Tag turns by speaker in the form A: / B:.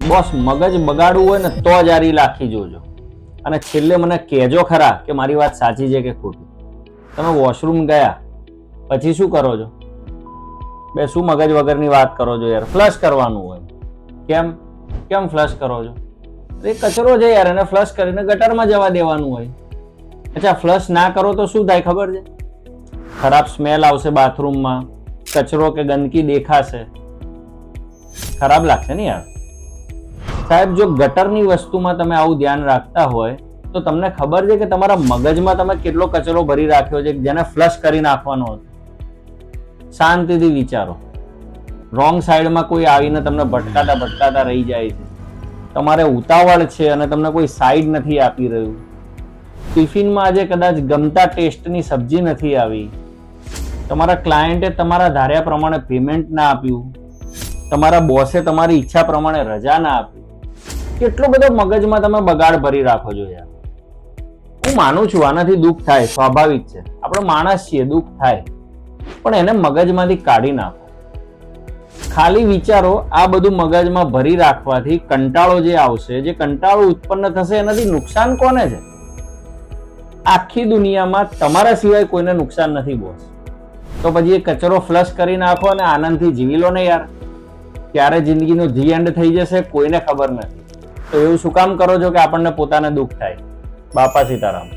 A: Boss, મગજ બગાડવું હોય ને તો જ આ રીલ આખી જોજો, અને છેલ્લે મને કહેજો ખરા કે મારી વાત સાચી છે કે ખોટી. તમે વોશરૂમ ગયા પછી શું કરો છો? બે શું મગજ વગરની વાત કરો છો યાર? ફ્લશ કરવાનું હોય. કેમ કેમ ફ્લશ કરો છો? એ કચરો છે યાર, એને ફ્લશ કરીને ગટરમાં જવા દેવાનું હોય. અચ્છા, ફ્લશ ના કરો તો શું થાય ખબર છે? ખરાબ સ્મેલ આવશે બાથરૂમમાં, કચરો કે ગંદકી દેખાશે, ખરાબ લાગશે ને યાર. સાહેબ, જો ગટરની વસ્તુમાં તમે આવું ધ્યાન રાખતા હોય તો તમને ખબર છે કે તમારા મગજમાં તમે કેટલો કચરો ભરી રાખ્યો છે જેને ફ્લશ કરી નાખવાનો હતો. શાંતિથી વિચારો. રોંગ સાઈડમાં કોઈ આવીને તમને ભટકાતા રહી જાય છે. તમારે ઉતાવળ છે અને તમને કોઈ સાઈડ નથી આપી રહ્યું. ટિફિનમાં આજે કદાચ ગમતા ટેસ્ટની સબ્જી નથી આવી. તમારા ક્લાયન્ટે તમારા ધાર્યા પ્રમાણે પેમેન્ટ ના આપ્યું. તમારા બોસે તમારી ઈચ્છા પ્રમાણે રજા ના આપી. કેટલો બધો મગજમાં તમે બગાડ ભરી રાખો છો યાર. હું માનું છું આનાથી દુઃખ થાય, સ્વાભાવિક છે. આપણે માણસ છીએ, દુઃખ થાય, પણ એને મગજમાંથી કાઢી નાખો. ખાલી વિચારો, આ બધું મગજમાં ભરી રાખવાથી કંટાળો જે આવશે, જે કંટાળો ઉત્પન્ન થશે, એનાથી નુકસાન કોને છે? આખી દુનિયામાં તમારા સિવાય કોઈને નુકસાન નથી બોસ. તો પછી એ કચરો ફ્લશ કરી નાખો અને આનંદથી જીવી લો ને યાર. ક્યારે જિંદગીનો ધી એન્ડ થઈ જશે કોઈને ખબર નથી. તો એવું શું કામ કરો છો કે આપણને પોતાને દુઃખ થાય? બાપા સીતારામ.